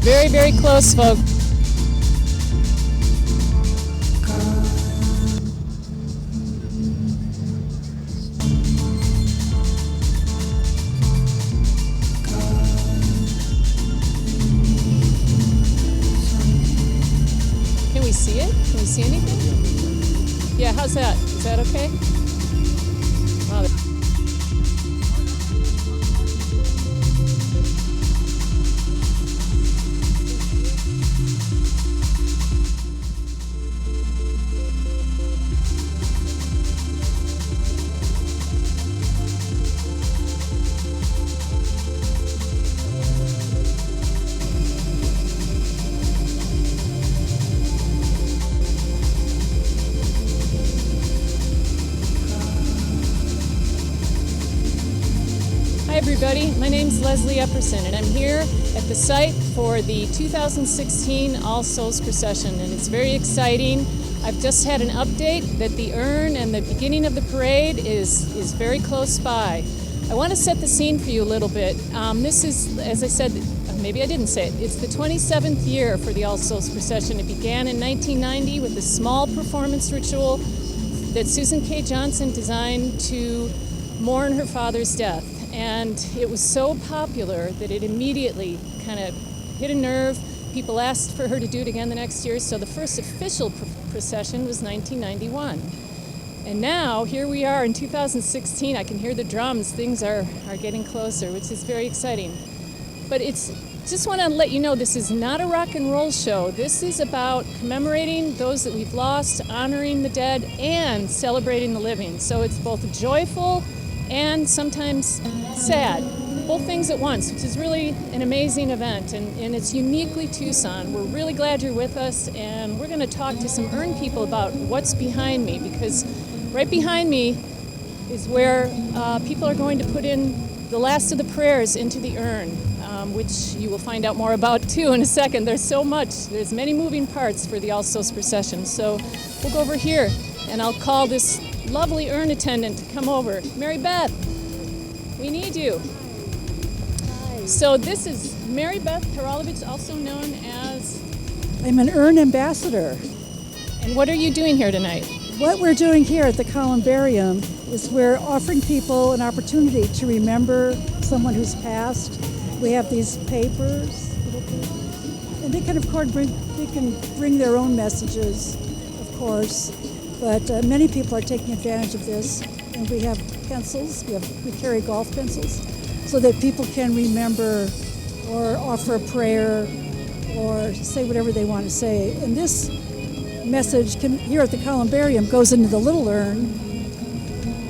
Very, very close, folks. Can we see it? Can we see anything? Yeah, how's that? Is that okay? Wow. Hi everybody, my name's Leslie Epperson and I'm here at the site for the 2016 All Souls Procession, and it's very exciting. I've just had an update that the urn and the beginning of the parade is very close by. I want to set the scene for you a little bit. This is, as I said, maybe I didn't say it, it's the 27th year for the All Souls Procession. It began in 1990 with a small performance ritual that Susan K. Johnson designed to mourn her father's death. And it was so popular that it immediately kind of hit a nerve. People asked for her to do it again the next year, so the first official procession was 1991. And now, here we are in 2016. I can hear the drums. Things are getting closer, which is very exciting. But just want to let you know, this is not a rock and roll show. This is about commemorating those that we've lost, honoring the dead, and celebrating the living. So it's both joyful and sometimes sad, both things at once, which is really an amazing event, and it's uniquely Tucson. We're really glad you're with us, and we're going to talk to some urn people about what's behind me, because right behind me is where people are going to put in the last of the prayers into the urn, which you will find out more about too in a second. There's so much, there's many moving parts for the All Souls Procession. So we'll go over here, and I'll call this lovely urn attendant to come over. Mary Beth, we need you. Hi. So this is Mary Beth Karalovic, also known as... I'm an urn ambassador. And what are you doing here tonight? What we're doing here at the Columbarium is we're offering people an opportunity to remember someone who's passed. We have these papers, and they can, of course, bring their own messages, of course. But many people are taking advantage of this, and we have pencils. We carry golf pencils, so that people can remember, or offer a prayer, or say whatever they want to say. And this message here at the Columbarium goes into the little urn,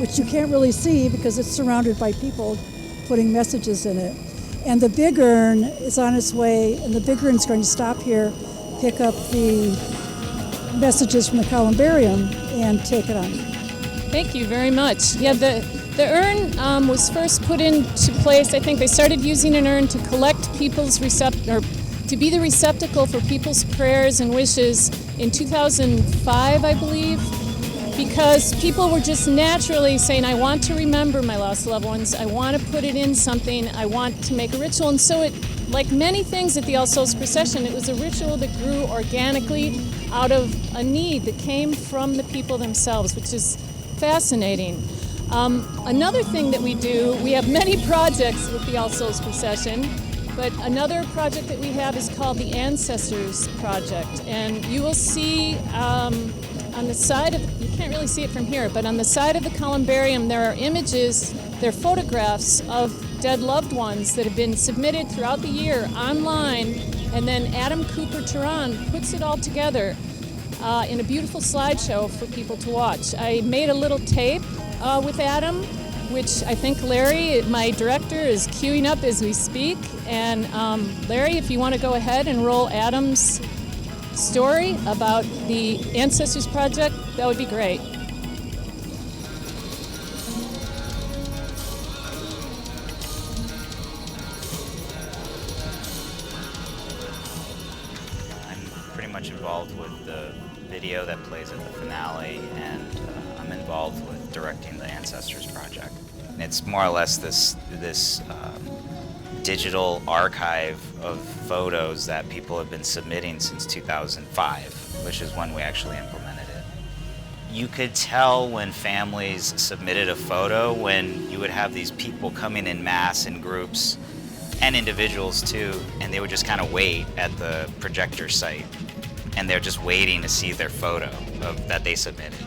which you can't really see because it's surrounded by people putting messages in it. And the big urn is on its way, and the big urn is going to stop here, pick up the messages from the Columbarium, and take it on. Thank you very much. Yeah, the urn was first put into place. I think they started using an urn to collect people's to be the receptacle for people's prayers and wishes in 2005, I believe, because people were just naturally saying, I want to remember my lost loved ones, I want to put it in something, I want to make a ritual. And so it, like many things at the All Souls Procession, it was a ritual that grew organically out of a need that came from the people themselves, which is fascinating. Another thing that we do, we have many projects with the All Souls Procession, but another project that we have is called the Ancestors Project. And you will see on the side of, you can't really see it from here, but on the side of the Columbarium there are images, they're photographs of dead loved ones that have been submitted throughout the year online, and then Adam Cooper Teran puts it all together in a beautiful slideshow for people to watch. I made a little tape with Adam, which I think Larry, my director, is queuing up as we speak. And Larry, if you want to go ahead and roll Adam's story about the Ancestors Project, that would be great. I'm pretty much involved with the video that plays at the finale, and I'm involved with directing the Ancestors Project. And it's more or less this digital archive of photos that people have been submitting since 2005, which is when we actually implemented it. You could tell when families submitted a photo when you would have these people coming in mass in groups, and individuals too, and they would just kind of wait at the projector site, and they're just waiting to see their photo that they submitted.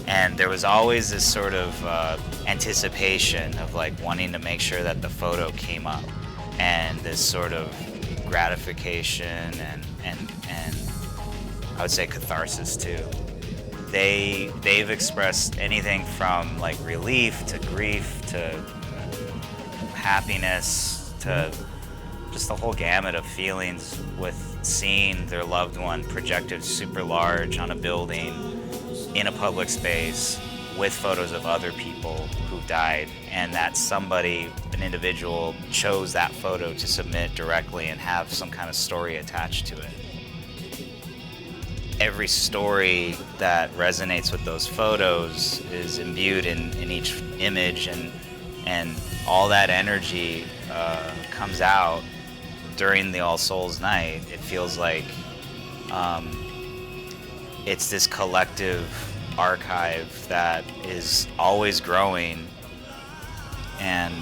And there was always this sort of anticipation of like wanting to make sure that the photo came up, and this sort of gratification and I would say catharsis too. They've expressed anything from like relief to grief to happiness to just the whole gamut of feelings with seeing their loved one projected super large on a building in a public space with photos of other people who died, and that somebody, an individual, chose that photo to submit directly and have some kind of story attached to it. Every story that resonates with those photos is imbued in each image, and all that energy comes out during the All Souls Night. It feels like it's this collective archive that is always growing, and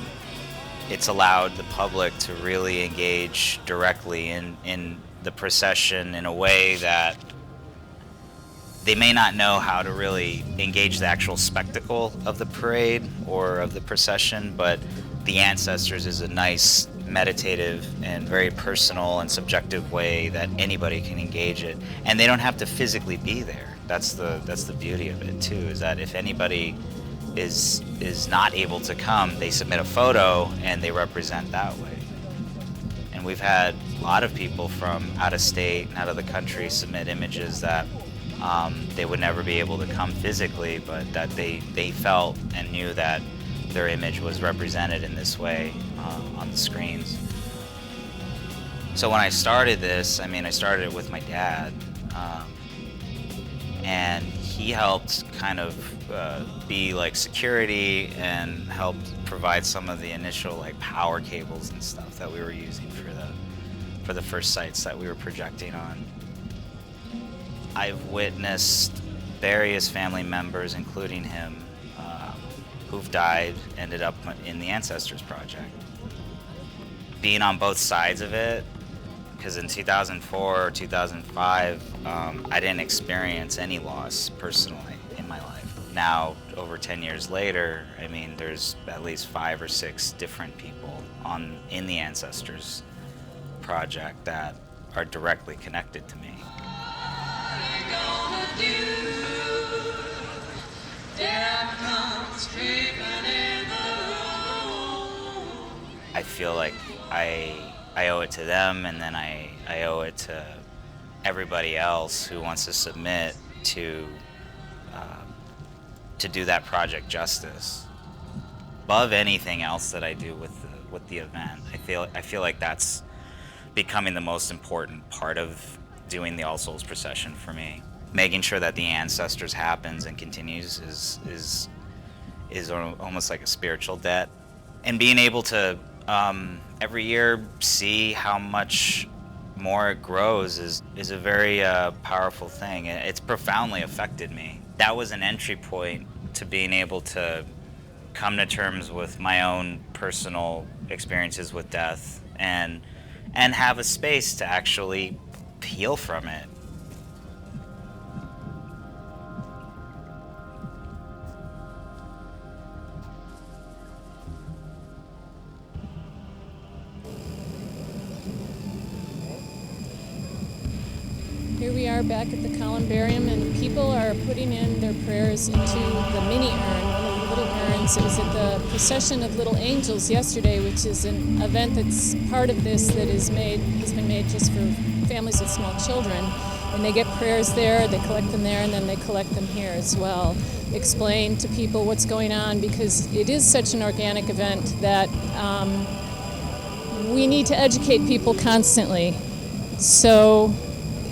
it's allowed the public to really engage directly in the procession in a way that they may not know how to really engage the actual spectacle of the parade or of the procession, but the ancestors is a nice meditative and very personal and subjective way that anybody can engage it, and they don't have to physically be there. That's the beauty of it too, is that if anybody is not able to come, they submit a photo and they represent that way. And we've had a lot of people from out of state and out of the country submit images that they would never be able to come physically, but that they felt and knew that their image was represented in this way on the screens. So when I started this, I started it with my dad, and he helped kind of be like security and helped provide some of the initial like power cables and stuff that we were using for the first sites that we were projecting on. I've witnessed various family members, including him, who've died, ended up in the Ancestors Project. Being on both sides of it, because in 2004 or 2005, I didn't experience any loss personally in my life. Now, over 10 years later, there's at least 5 or 6 different people in the Ancestors Project that are directly connected to me. I feel like I owe it to them, and then I owe it to everybody else who wants to submit to do that project justice. Above anything else that I do with the event, I feel like that's becoming the most important part of doing the All Souls procession for me. Making sure that the ancestors happens and continues is almost like a spiritual debt, and being able to every year see how much more it grows is a very powerful thing. It's profoundly affected me. That was an entry point to being able to come to terms with my own personal experiences with death and have a space to actually heal from it. Here we are back at the columbarium, and people are putting in their prayers into the mini urn, one of the little urns. It was at the Procession of Little Angels yesterday, which is an event that's part of this that has been made just for families with small children. And they get prayers there, they collect them there, and then they collect them here as well. Explain to people what's going on, because it is such an organic event that we need to educate people constantly. So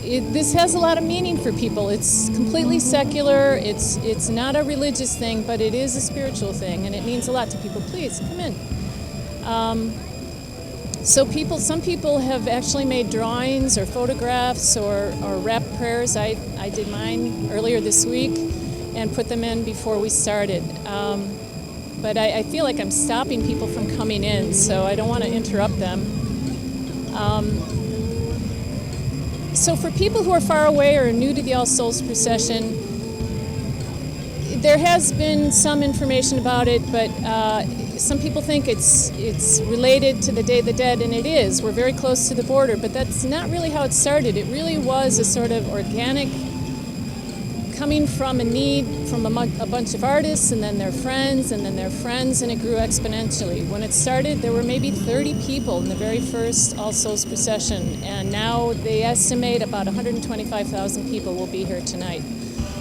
this has a lot of meaning for people. It's completely secular, it's not a religious thing, but it is a spiritual thing, and it means a lot to people. Please, come in. So some people have actually made drawings or photographs or rap prayers. I did mine earlier this week and put them in before we started. But I feel like I'm stopping people from coming in, so I don't want to interrupt them. So for people who are far away or new to the All Souls Procession, there has been some information about it, but some people think it's related to the Day of the Dead, and it is. We're very close to the border, but that's not really how it started. It really was a sort of organic, coming from a need from a bunch of artists, and then their friends, and then their friends, and it grew exponentially. When it started, there were maybe 30 people in the very first All Souls Procession, and now they estimate about 125,000 people will be here tonight.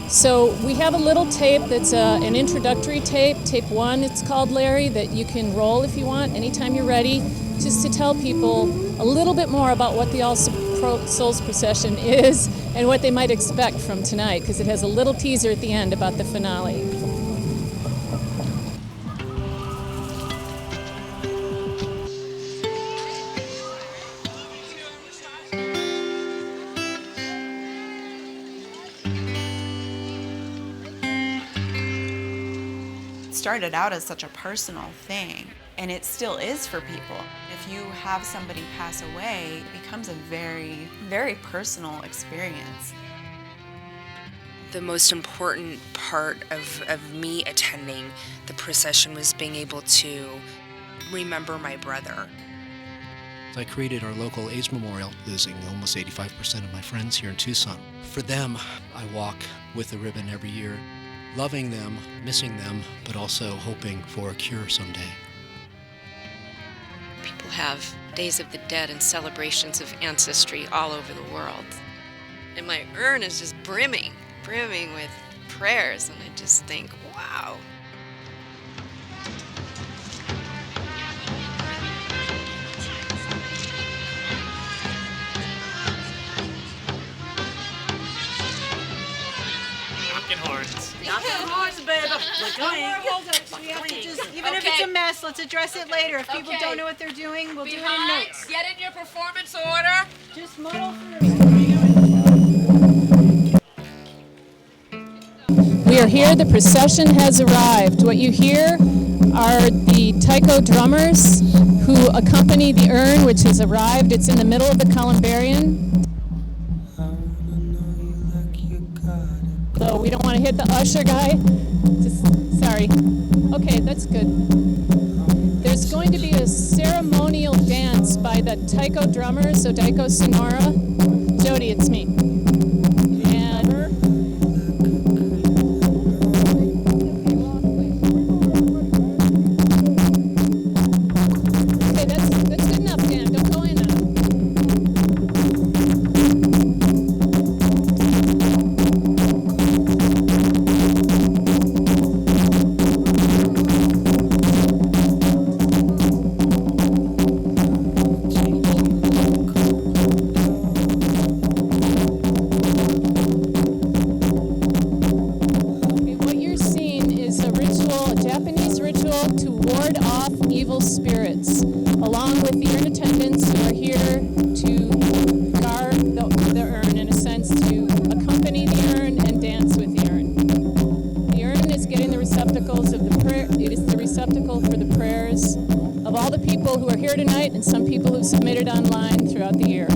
So we have a little tape that's an introductory tape, tape 1 it's called, Larry, that you can roll if you want, anytime you're ready, just to tell people a little bit more about what the All Souls Procession is and what they might expect from tonight, because it has a little teaser at the end about the finale. Started out as such a personal thing, and it still is for people. If you have somebody pass away, it becomes a very, very personal experience. The most important part of me attending the procession was being able to remember my brother. I created our local AIDS memorial, losing almost 85% of my friends here in Tucson. For them, I walk with a ribbon every year, loving them, missing them, but also hoping for a cure someday. People have Days of the Dead and celebrations of ancestry all over the world. And my urn is just brimming with prayers, and I just think, wow. Horns, baby. We're going. Even if it's a mess, let's address it later. If people don't know what they're doing, we'll do it in notes. Get in your performance order. Just muddle through. We are here. The procession has arrived. What you hear are the taiko drummers who accompany the urn, which has arrived. It's in the middle of the columbarium. So we don't want to hit the usher guy. Sorry. Okay, that's good. There's going to be a ceremonial dance by the taiko drummers, so taiko sonora. Jody, it's me. And some people who submitted online throughout the year.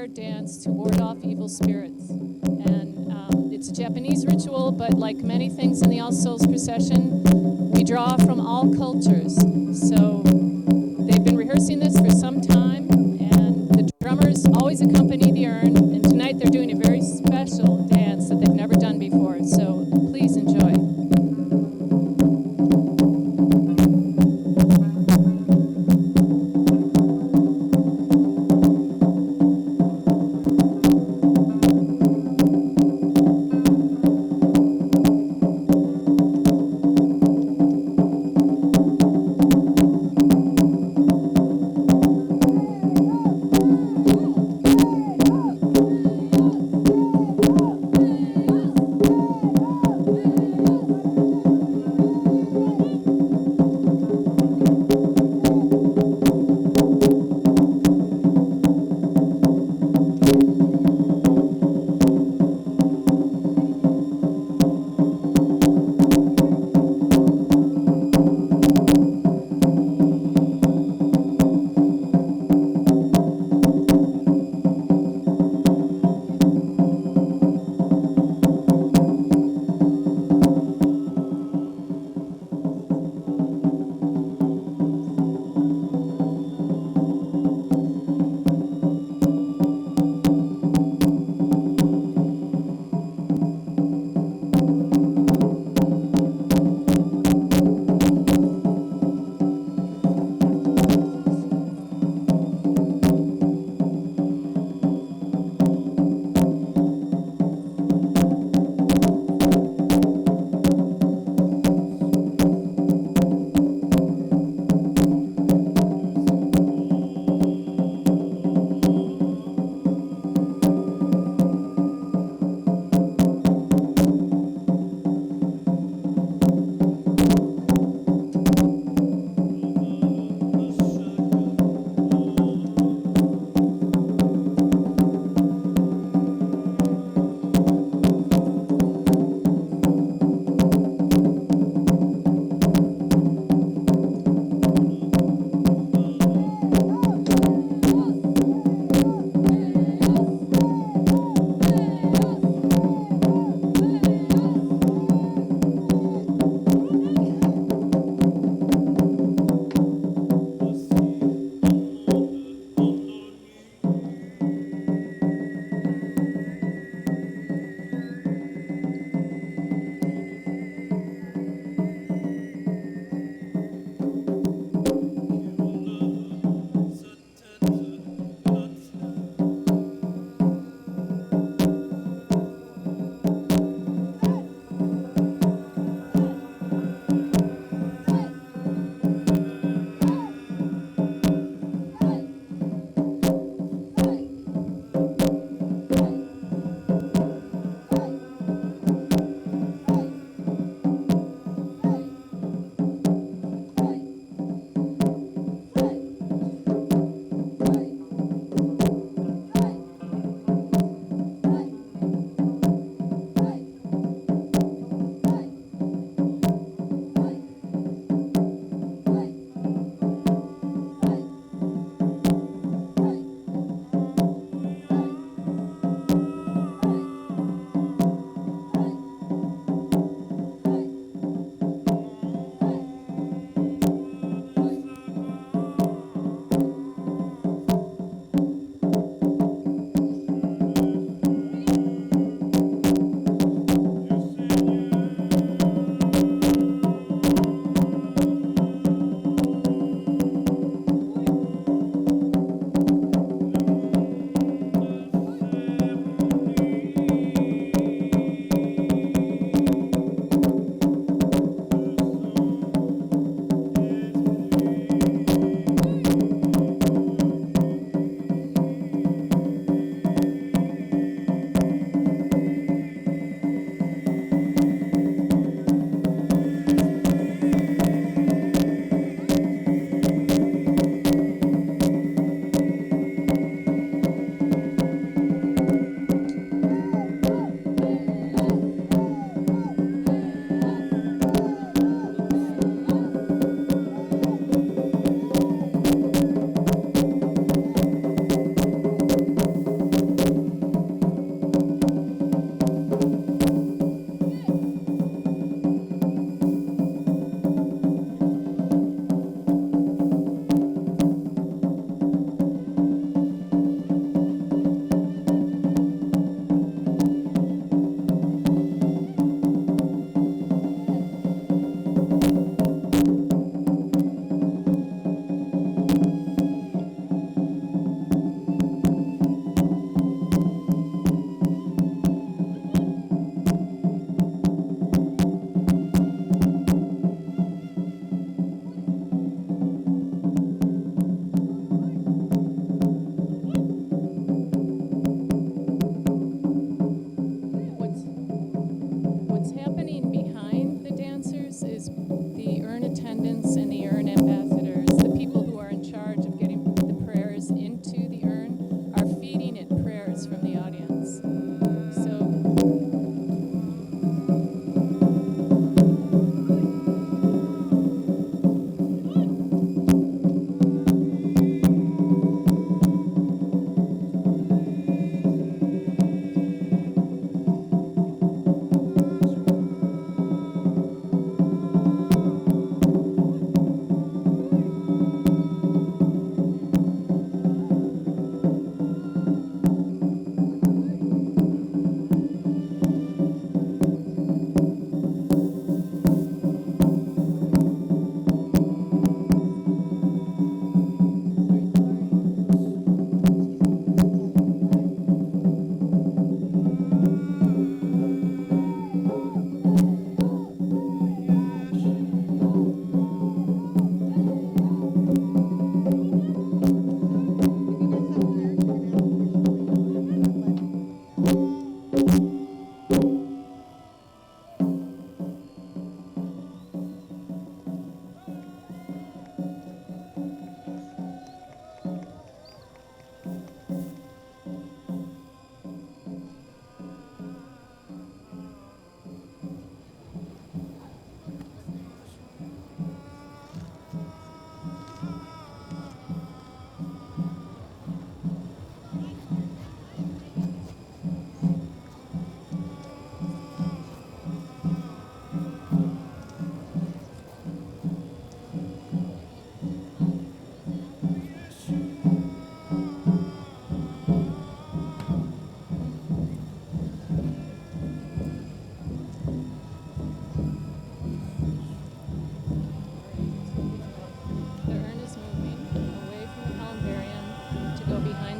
prayer dance to ward off evil spirits. And it's a Japanese ritual, but like many things in the All Souls Procession, we draw from all cultures. So they've been rehearsing this for some time, and the drummers always accompany the urn, and tonight they're doing a very special dance that they've never done before. So please enjoy. Hey,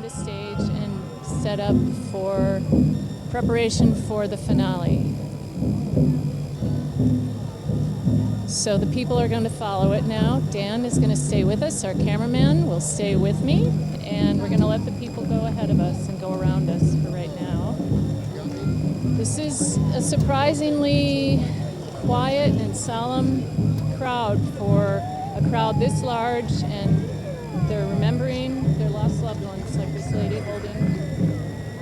a stage and set up for preparation for the finale. So the people are going to follow it now. Dan is going to stay with us. Our cameraman will stay with me. And we're going to let the people go ahead of us and go around us for right now. This is a surprisingly quiet and solemn crowd for a crowd this large, and they're remembering their lost loved ones, like this lady holding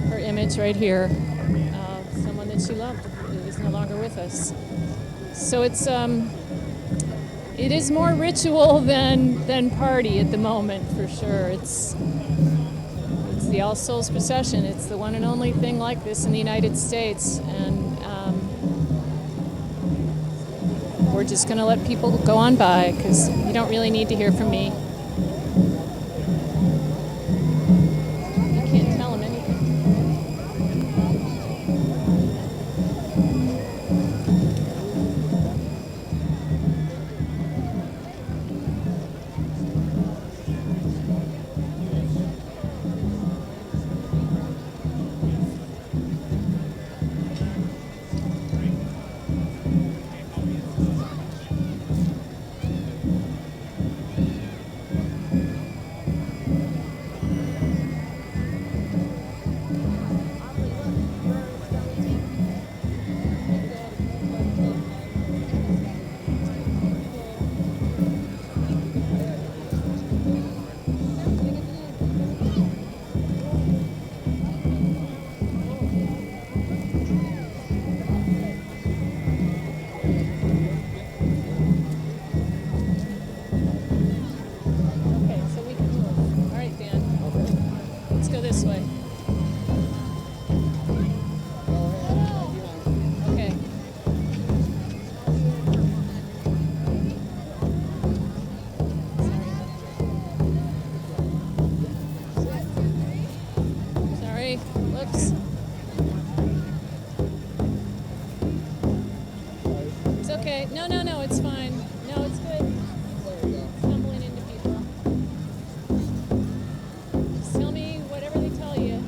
her image right here, someone that she loved is no longer with us. So it is more ritual than party at the moment, for sure. It's the All Souls Procession. It's the one and only thing like this in the United States, and we're just going to let people go on by because you don't really need to hear from me. You can't tell them anything. No, it's fine. No, it's good. Stumbling into people. Just tell me whatever they tell you.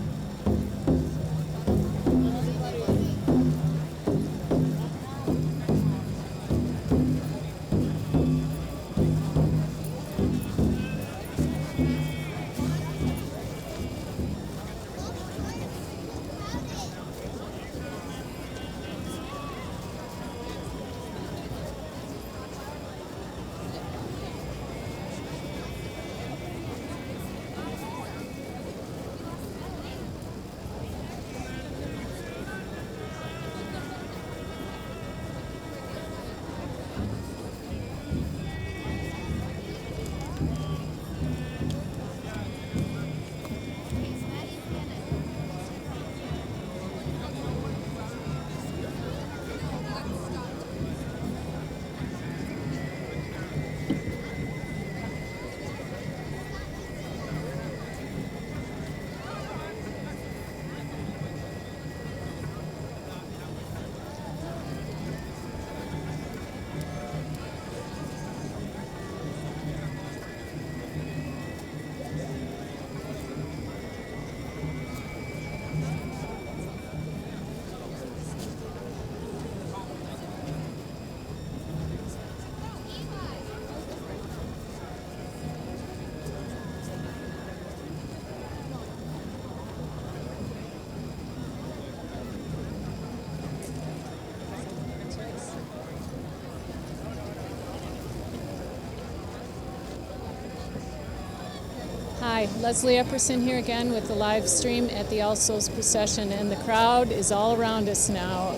Hi, Leslie Epperson here again with the live stream at the All Souls Procession, and the crowd is all around us now,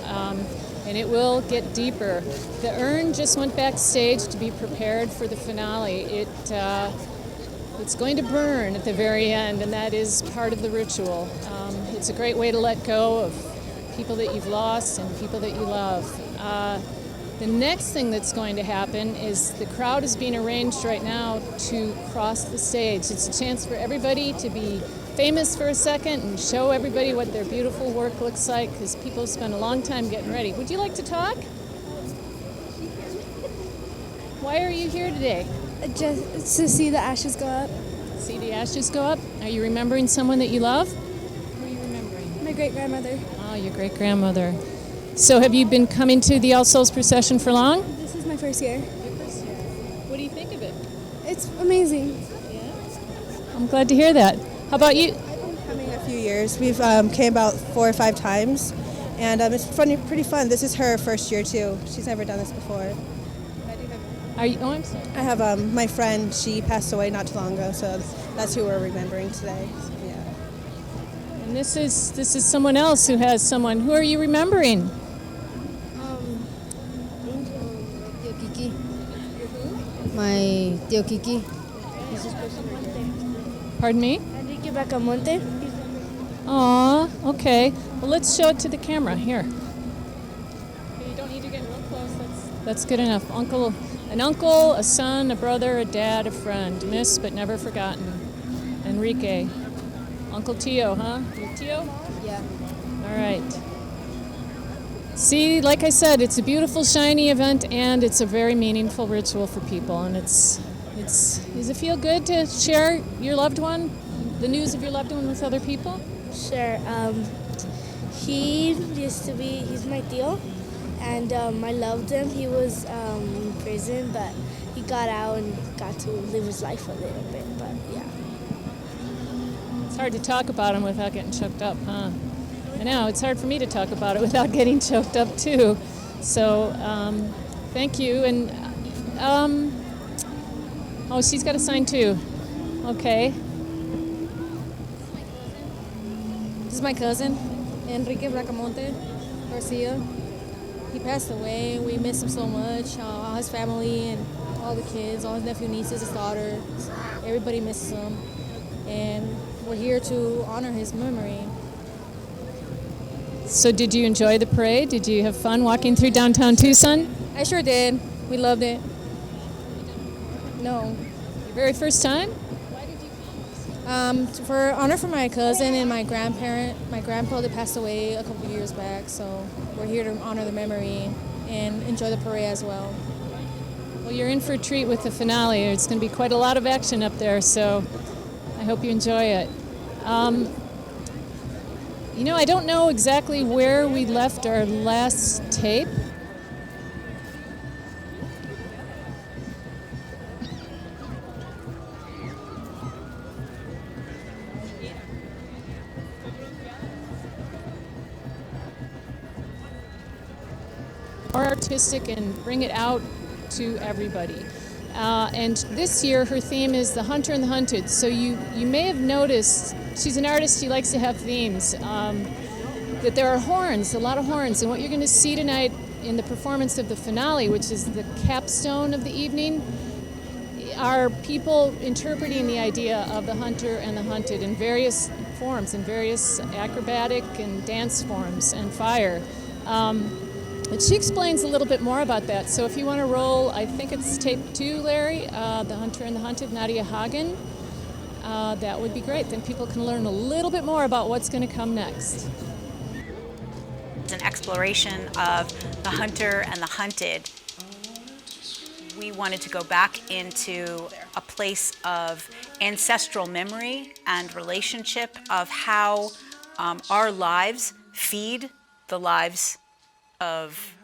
and it will get deeper. The urn just went backstage to be prepared for the finale. It's going to burn at the very end, and that is part of the ritual. It's a great way to let go of people that you've lost and people that you love. The next thing that's going to happen is the crowd is being arranged right now to cross the stage. It's a chance for everybody to be famous for a second and show everybody what their beautiful work looks like, because people spend a long time getting ready. Would you like to talk? Why are you here today? Just to see the ashes go up. See the ashes go up? Are you remembering someone that you love? Who are you remembering? My great-grandmother. Oh, your great-grandmother. So have you been coming to the All Souls procession for long? This is my first year. What do you think of it? It's amazing. I'm glad to hear that. How about you? I've been coming a few years. We've came about 4 or 5 times, and it's pretty fun. This is her first year too. She's never done this before. Are you? Oh, I'm sorry. I have my friend. She passed away not too long ago, so that's who we're remembering today. So, yeah. And this is someone else who has someone. Who are you remembering? Tio Kiki. My Tio Kiki. Pardon me? Enrique Bacamonte. Aw, okay. Well, let's show it to the camera. Here. Okay, you don't need to get real close. That's good enough. An uncle, a son, a brother, a dad, a friend. Missed but never forgotten. Enrique. Uncle Tio, huh? You Tio? Yeah. All right. See, like I said, it's a beautiful, shiny event, and it's a very meaningful ritual for people. And does it feel good to share your loved one, the news of your loved one with other people? Sure. He's my Tio, and I loved him. He was in prison, but he got out and got to live his life a little bit, but yeah. It's hard to talk about him without getting choked up, huh? I know, it's hard for me to talk about it without getting choked up, too. So, thank you. And, oh, she's got a sign, too. Okay. This is my cousin, Enrique Bracamonte Garcia. He passed away. We miss him so much. All his family and all the kids, all his nephew, nieces, his daughter. Everybody misses him. And we're here to honor his memory. So did you enjoy the parade? Did you have fun walking through downtown Tucson? I sure did. We loved it. No. Your very first time? For honor for my cousin and my grandpa that passed away a couple years back, so we're here to honor the memory and enjoy the parade as well. Well, you're in for a treat with the finale. It's going to be quite a lot of action up there, so I hope you enjoy it. You know, I don't know exactly where we left our last tape. More artistic and bring it out to everybody. And this year her theme is the hunter and the hunted. So you may have noticed, she's an artist, she likes to have themes, that there are horns, a lot of horns. And what you're going to see tonight in the performance of the finale, which is the capstone of the evening, are people interpreting the idea of the hunter and the hunted in various forms, in various acrobatic and dance forms and fire. And she explains a little bit more about that. So if you want to roll, I think it's tape 2, Larry, The Hunter and the Hunted, Nadia Hagen, that would be great. Then people can learn a little bit more about what's going to come next. It's an exploration of the hunter and the hunted. We wanted to go back into a place of ancestral memory and relationship of how our lives feed the lives of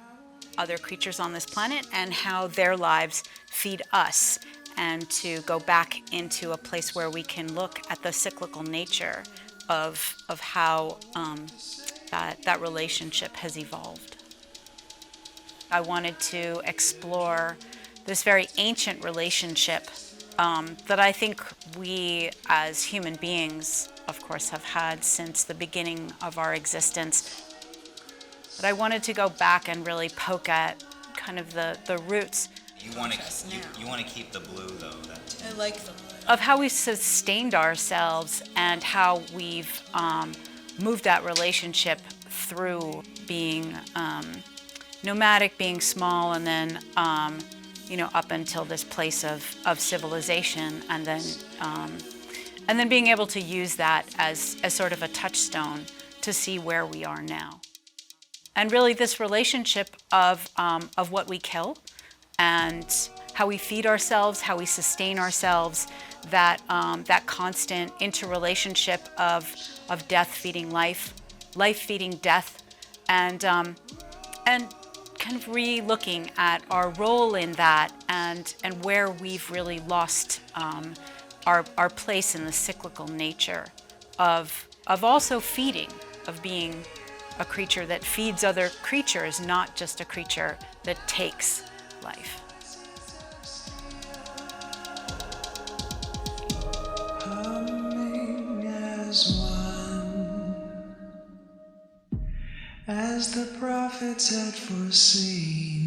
other creatures on this planet and how their lives feed us, and to go back into a place where we can look at the cyclical nature of how that relationship has evolved. I wanted to explore this very ancient relationship that I think we as human beings, of course, have had since the beginning of our existence. But I wanted to go back and really poke at kind of the roots. You want to keep the blue though. I like the blue. Of how we've sustained ourselves and how we've moved that relationship through being nomadic, being small, and then up until this place of civilization, and then being able to use that as sort of a touchstone to see where we are now. And really this relationship of what we kill and how we feed ourselves, how we sustain ourselves, that constant interrelationship of death feeding life, life feeding death, and kind of re-looking at our role in that and where we've really lost our place in the cyclical nature of also feeding, of being a creature that feeds other creatures, not just a creature that takes life. Humming as one, as the prophets had foreseen.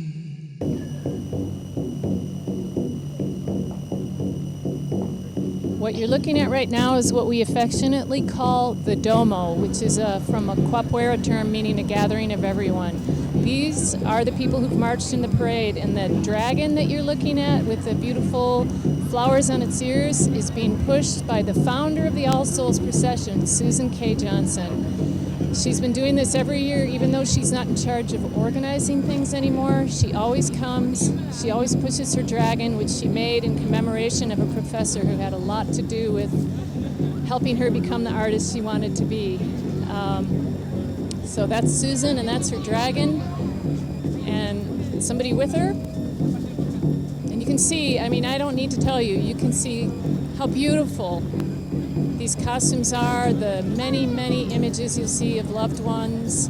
What you're looking at right now is what we affectionately call the Domo, which is from a Capoeira term meaning a gathering of everyone. These are the people who've marched in the parade, and the dragon that you're looking at with the beautiful flowers on its ears is being pushed by the founder of the All Souls Procession, Susan K. Johnson. She's been doing this every year, even though she's not in charge of organizing things anymore. She always comes, she always pushes her dragon, which she made in commemoration of a professor who had a lot to do with helping her become the artist she wanted to be. So that's Susan, and that's her dragon, and somebody with her. And you can see, I mean, I don't need to tell you, you can see how beautiful these costumes are, the many, many images you'll see of loved ones,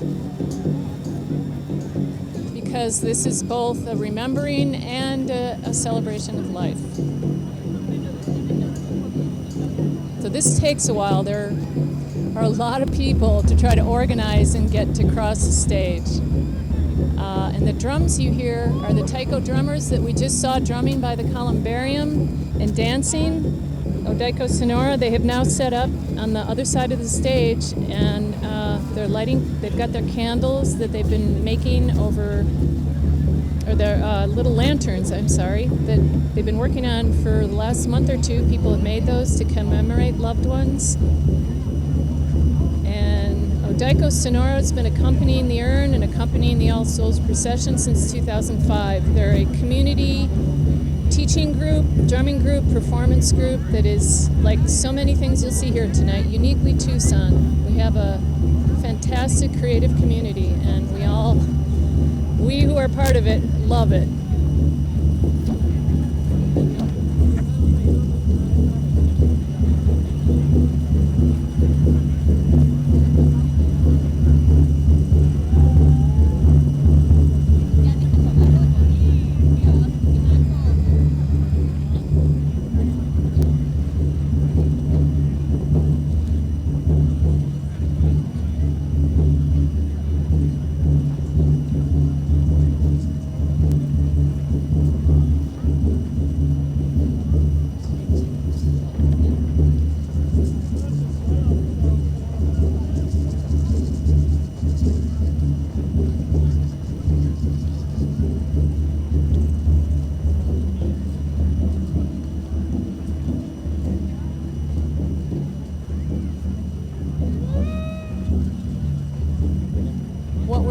because this is both a remembering and a celebration of life. So this takes a while. There are a lot of people to try to organize and get to cross the stage. And the drums you hear are the taiko drummers that we just saw drumming by the columbarium and dancing. Odaiko Sonora, they have now set up on the other side of the stage, and they're lighting, they've got their candles that they've been making over, or their little lanterns, I'm sorry, that they've been working on for the last month or two. People have made those to commemorate loved ones. And Odaiko Sonora has been accompanying the urn and accompanying the All Souls Procession since 2005. They're a community teaching group, drumming group, performance group that is, like so many things you'll see here tonight, uniquely Tucson. We have a fantastic creative community, and we who are part of it love it.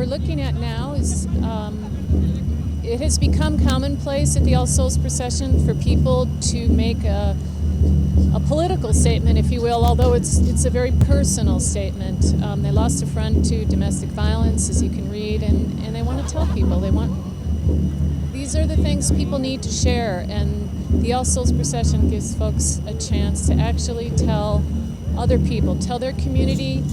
Looking at now is it has become commonplace at the All Souls Procession for people to make a political statement, if you will, although it's a very personal statement. They lost a friend to domestic violence, as you can read, and they want to tell people. These are the things people need to share, and the All Souls Procession gives folks a chance to actually tell other people, tell their community,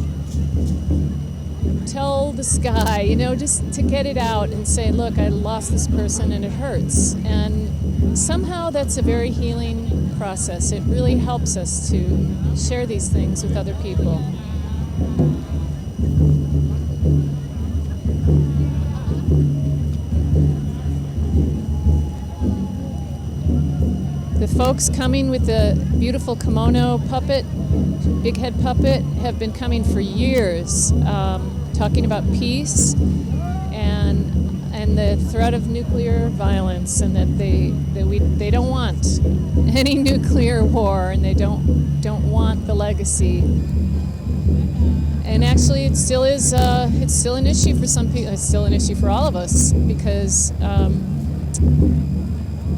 tell the sky, just to get it out and say, look, I lost this person and it hurts. And somehow that's a very healing process. It really helps us to share these things with other people. The folks coming with the beautiful kimono puppet, big head puppet, have been coming for years. Talking about peace and the threat of nuclear violence, and that they don't want any nuclear war, and they don't want the legacy. And actually, it still is. It's still an issue for some people. It's still an issue for all of us, because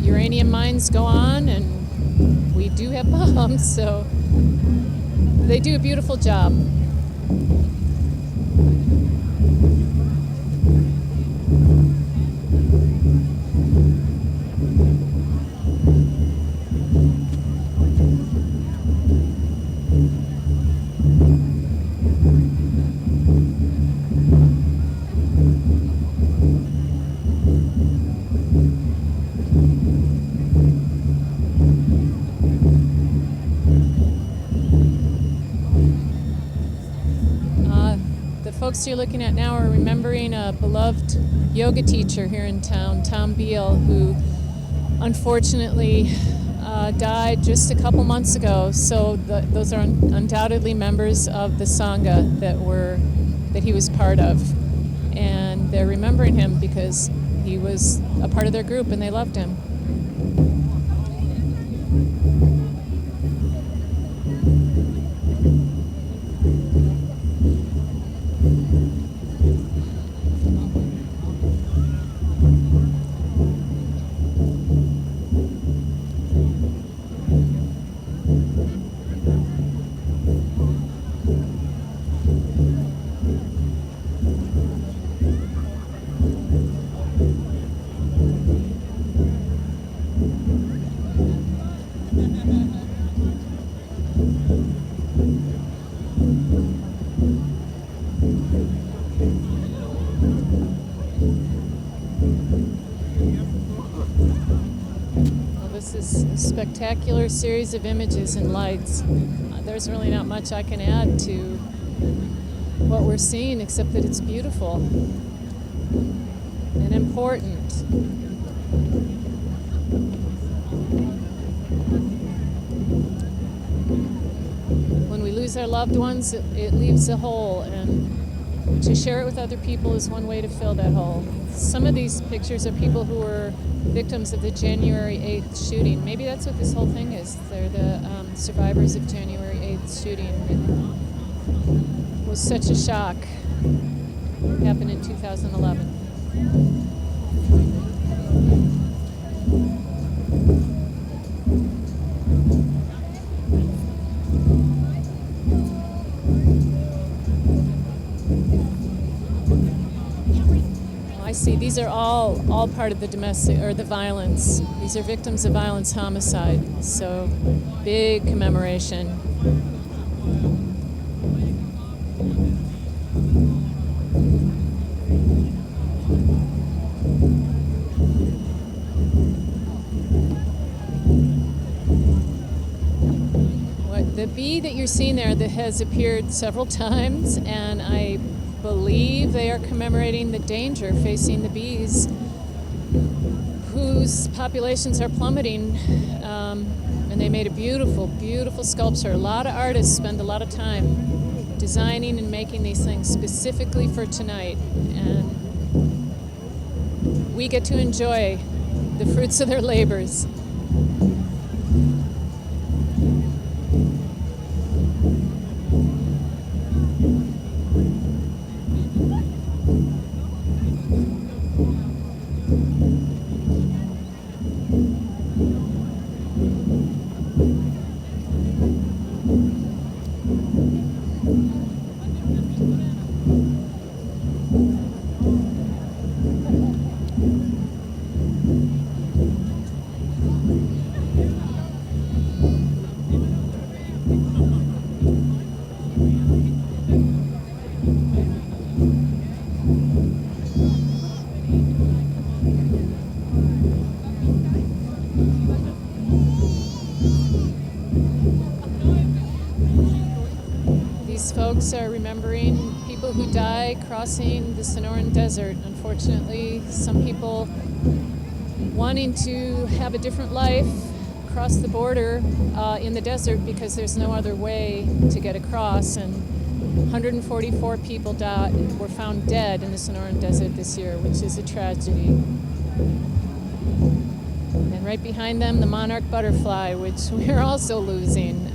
uranium mines go on, and we do have bombs, so they do a beautiful job. Folks you're looking at now are remembering a beloved yoga teacher here in town, Tom Beal, who unfortunately died just a couple months ago. So those are undoubtedly members of the Sangha that he was part of. And they're remembering him because he was a part of their group and they loved him. Spectacular series of images and lights. There's really not much I can add to what we're seeing except that it's beautiful and important. When we lose our loved ones, it leaves a hole, and to share it with other people is one way to fill that hole. Some of these pictures are people who were victims of the January 8th shooting. Maybe that's what this whole thing is. They're the survivors of January 8th shooting. It was such a shock. It happened in 2011. See, these are all part of the domestic or the violence. These are victims of violence homicide. So big commemoration. The bee that you're seeing there that has appeared several times, and I believe they are commemorating the danger facing the bees whose populations are plummeting, and they made a beautiful, beautiful sculpture. A lot of artists spend a lot of time designing and making these things specifically for tonight, and we get to enjoy the fruits of their labors. Are remembering people who die crossing the Sonoran Desert. Unfortunately, some people wanting to have a different life cross the border in the desert because there's no other way to get across, and 144 people were found dead in the Sonoran Desert this year, which is a tragedy. And right behind them, the monarch butterfly, which we're also losing.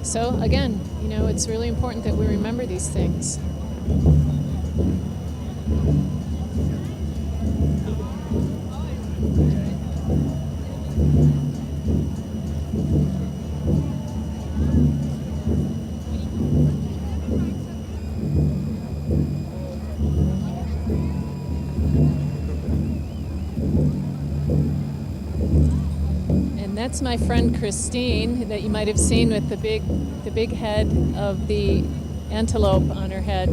So again, it's really important that we remember these things. that's my friend Christine that you might have seen with the big head of the antelope on her head.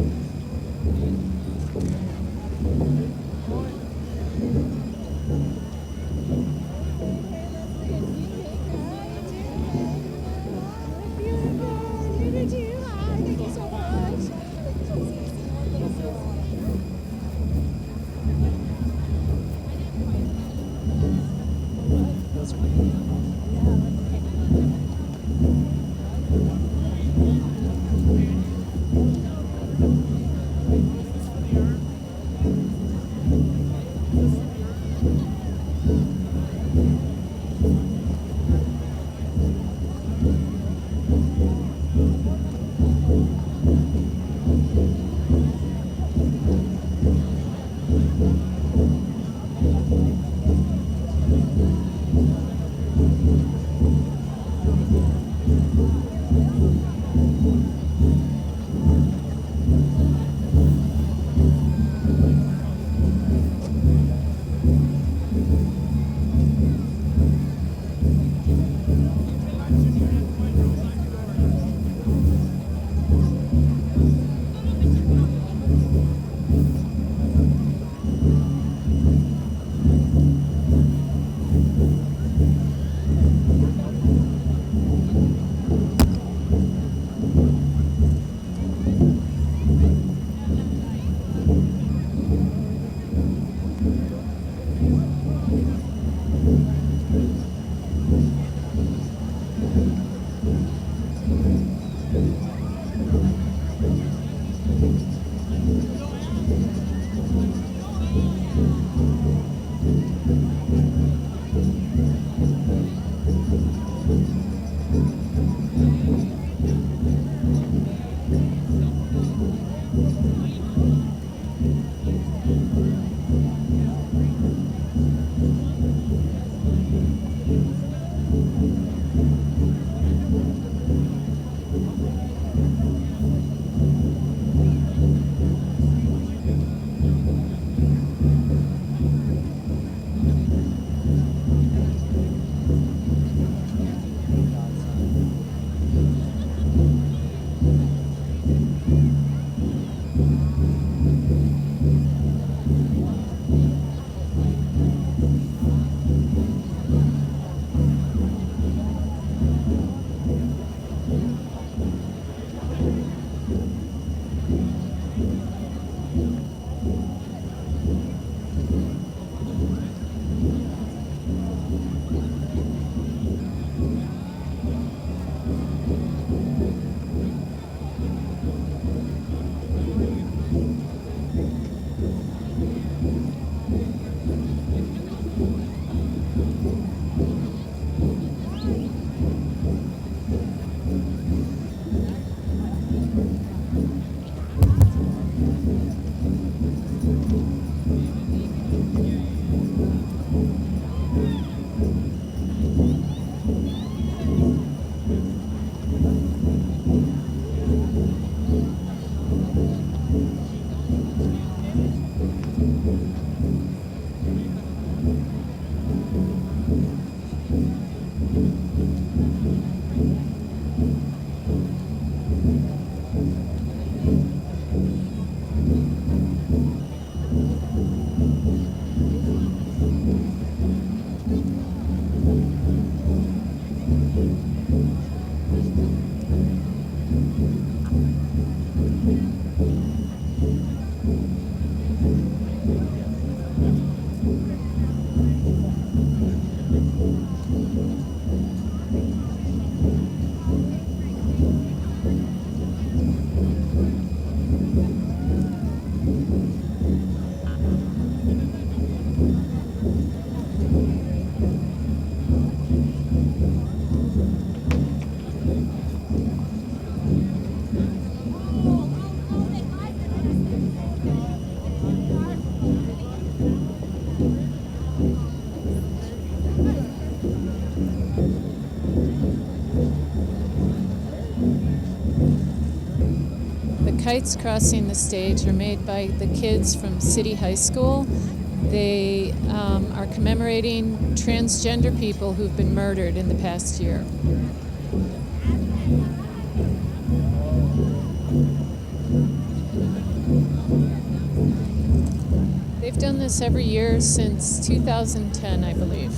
Kites crossing the stage are made by the kids from City High School. They are commemorating transgender people who've been murdered in the past year. They've done this every year since 2010, I believe.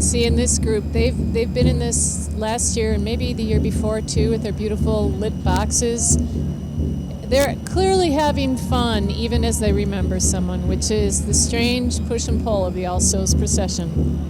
See in this group, they've been in this last year and maybe the year before too with their beautiful lit boxes. They're clearly having fun even as they remember someone, which is the strange push and pull of the All Souls procession.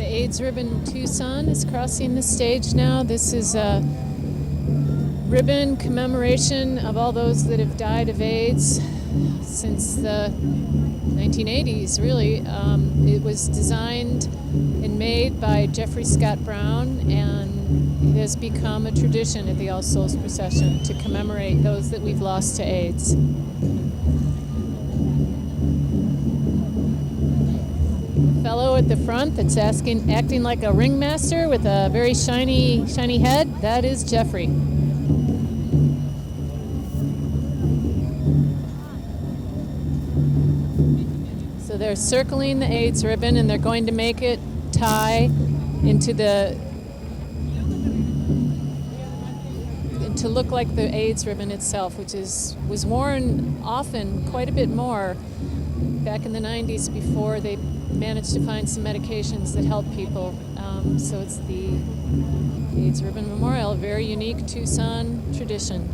AIDS ribbon Tucson is crossing the stage now. This is a ribbon commemoration of all those that have died of AIDS since the 1980s, really. It was designed and made by Jeffrey Scott Brown, and it has become a tradition at the All Souls Procession to commemorate those that we've lost to AIDS. A fellow at the front that's acting like a ringmaster with a very shiny head, that is Jeffrey. So they're circling the AIDS ribbon, and they're going to make it tie to look like the AIDS ribbon itself, which was worn often quite a bit more back in the 90s before they managed to find some medications that help people. So it's the AIDS Ribbon Memorial, a very unique Tucson tradition.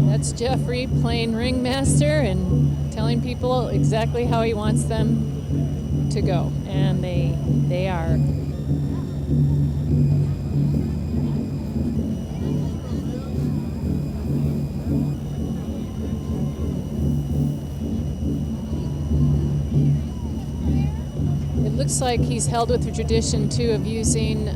That's Jeffrey playing ringmaster and telling people exactly how he wants them to go, and they are. It looks like he's held with the tradition too of using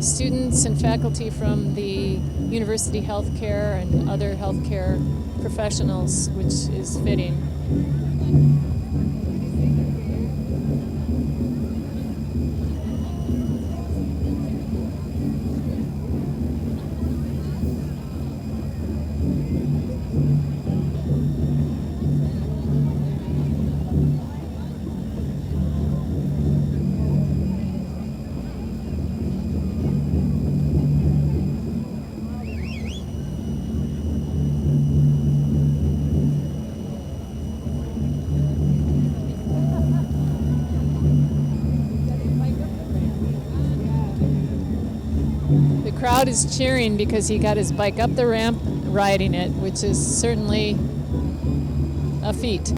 students and faculty from the university healthcare and other healthcare professionals, which is fitting. The crowd is cheering because he got his bike up the ramp riding it, which is certainly a feat.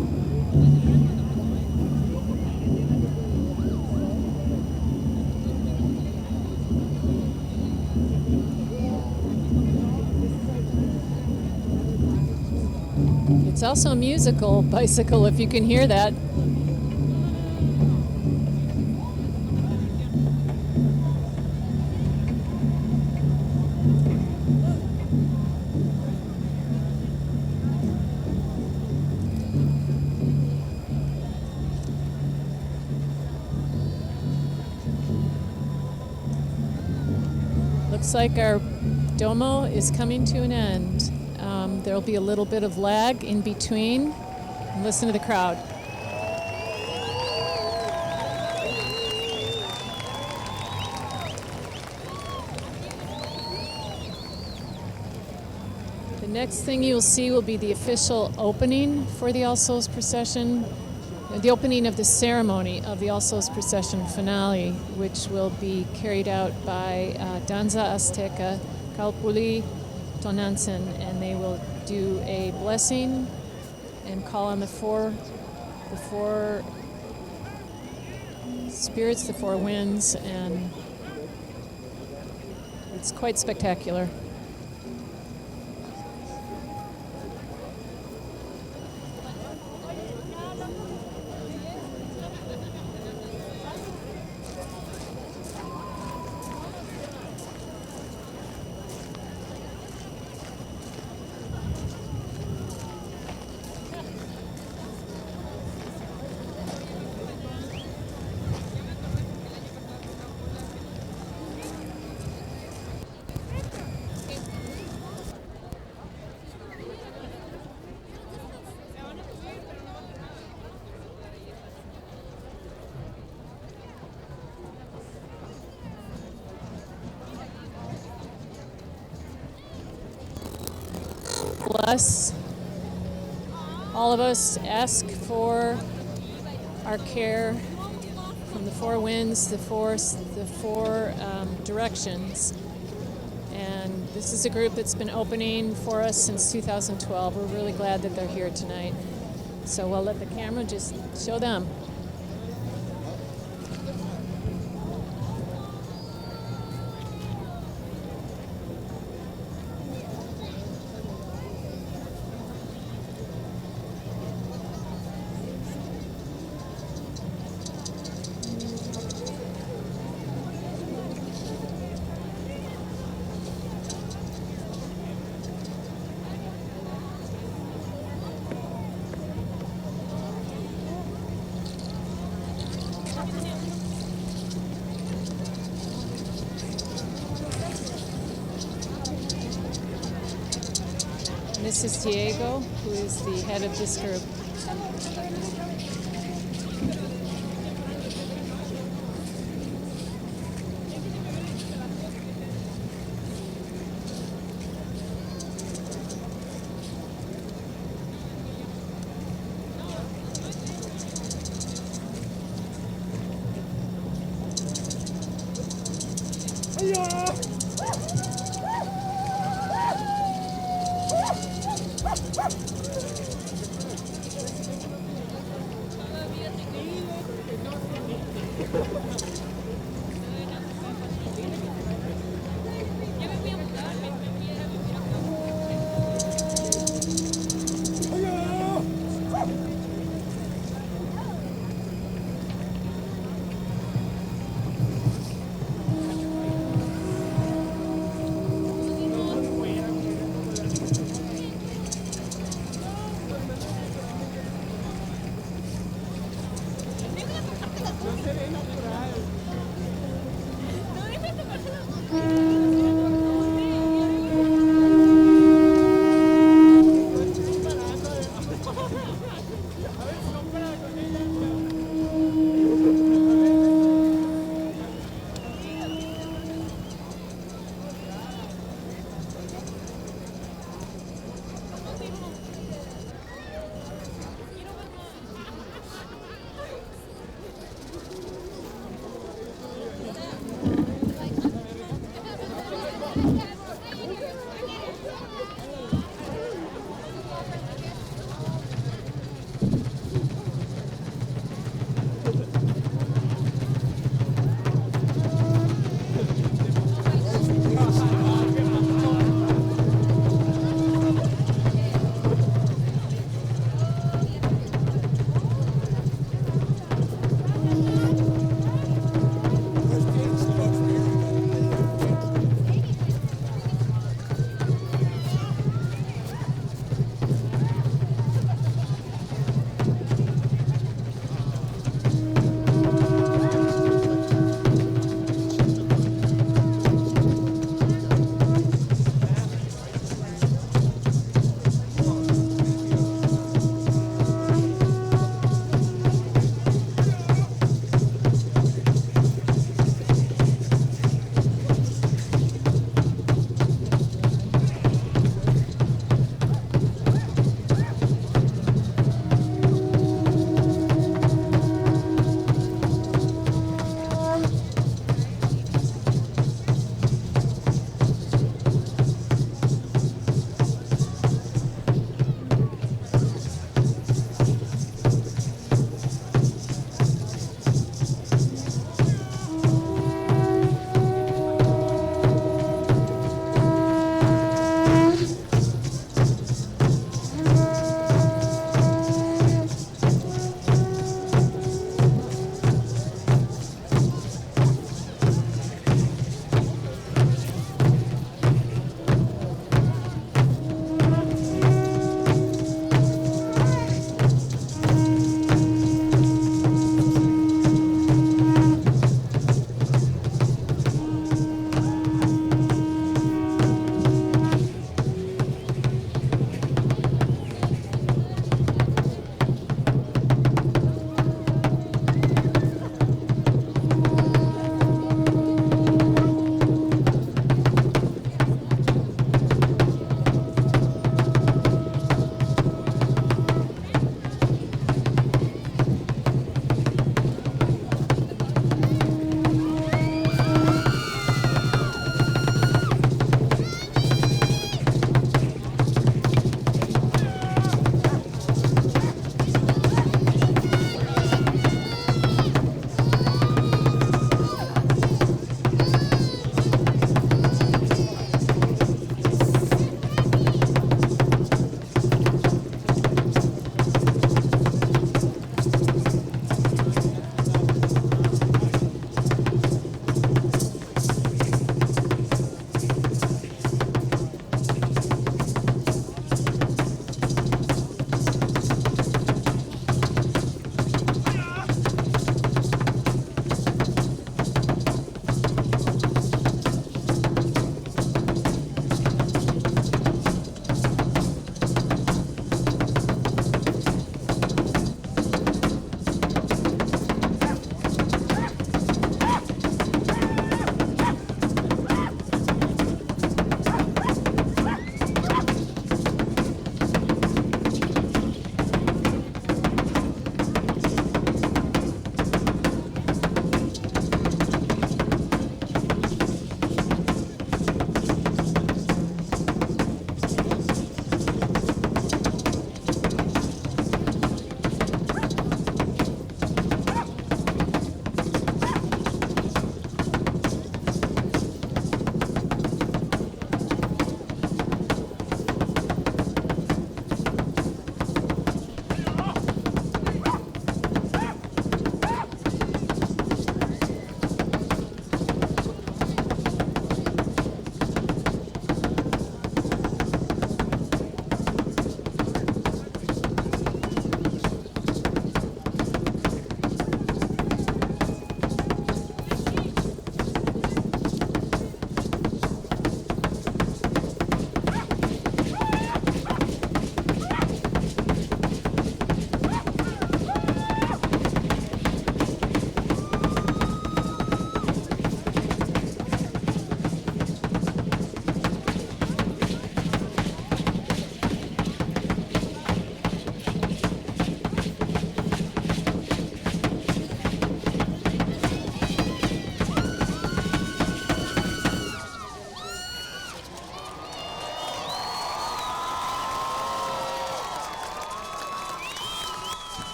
It's also a musical bicycle, if you can hear that. Looks like our Domo is coming to an end. There'll be a little bit of lag in between. Listen to the crowd. The next thing you'll see will be the official opening for the All Souls Procession, the opening of the ceremony of the All Souls Procession finale, which will be carried out by Danza, Azteca, Callpulli, Tonantzin, and they will do a blessing and call on the four spirits, the four winds, and it's quite spectacular. Bless all of us, ask for our care from the four winds, the four directions. And this is a group that's been opening for us since 2012. We're really glad that they're here tonight. So we'll let the camera just show them. is Diego, who is the head of this group.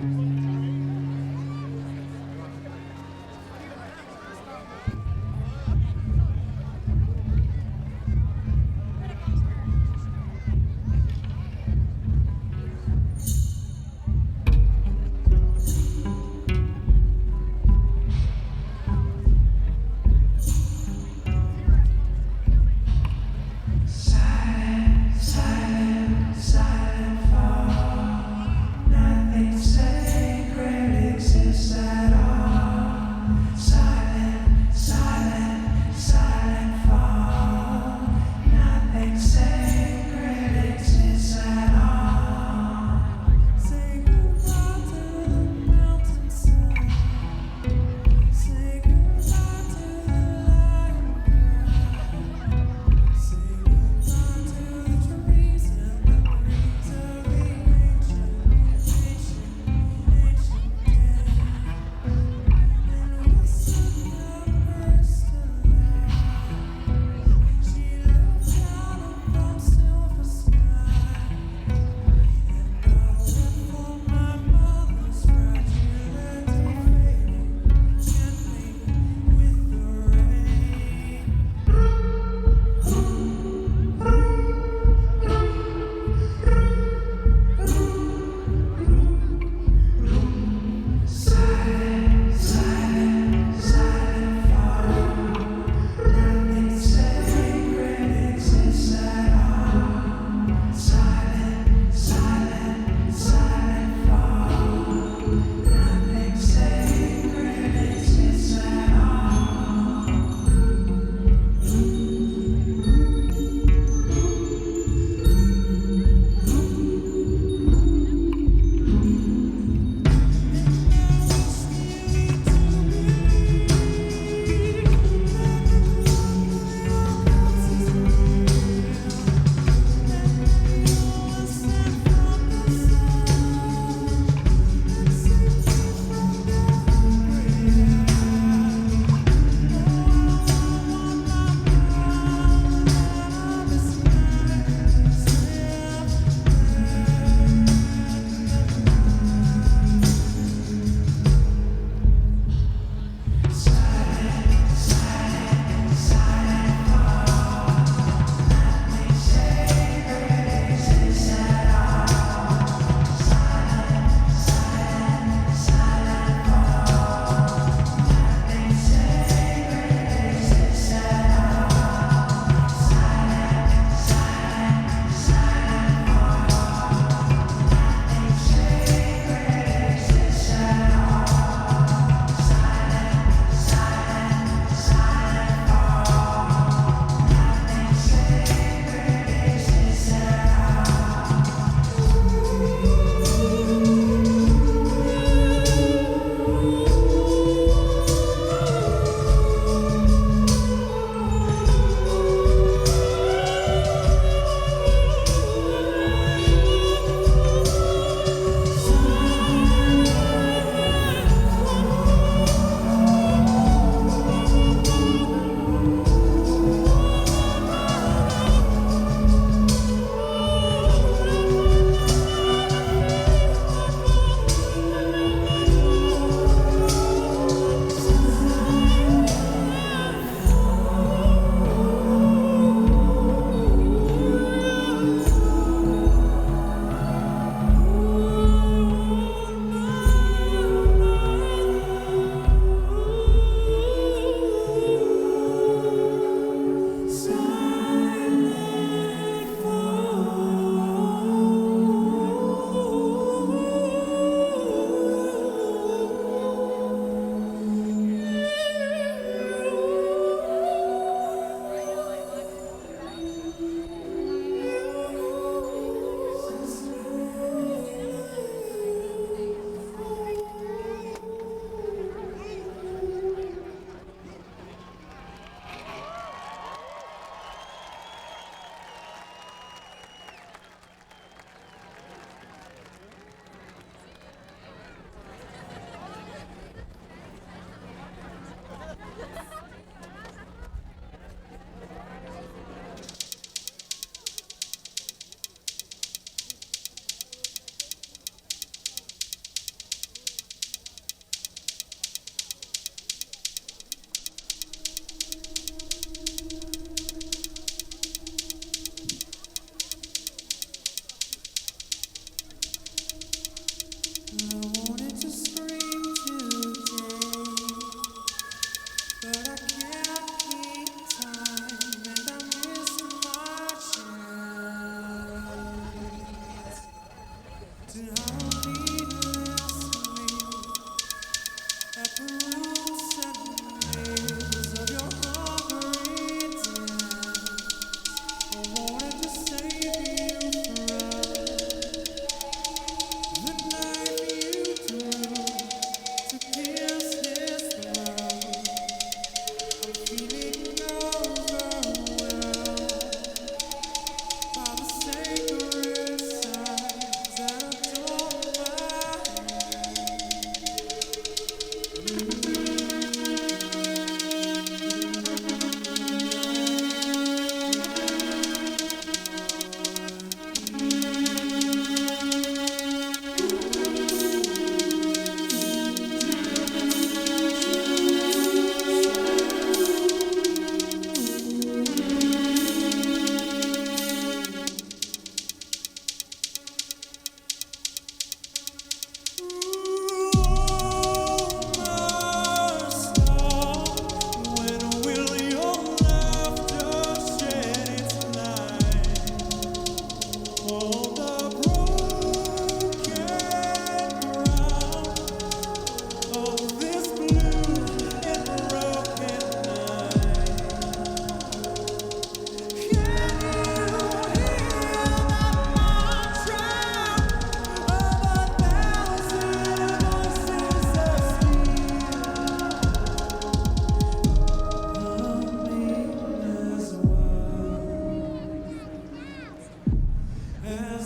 Silent, silent fall, nothing said.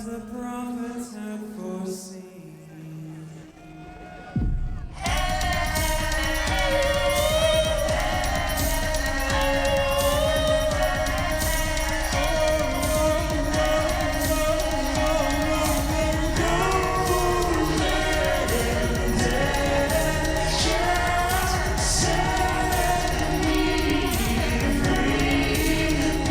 as the prophets had foreseen. Set me free.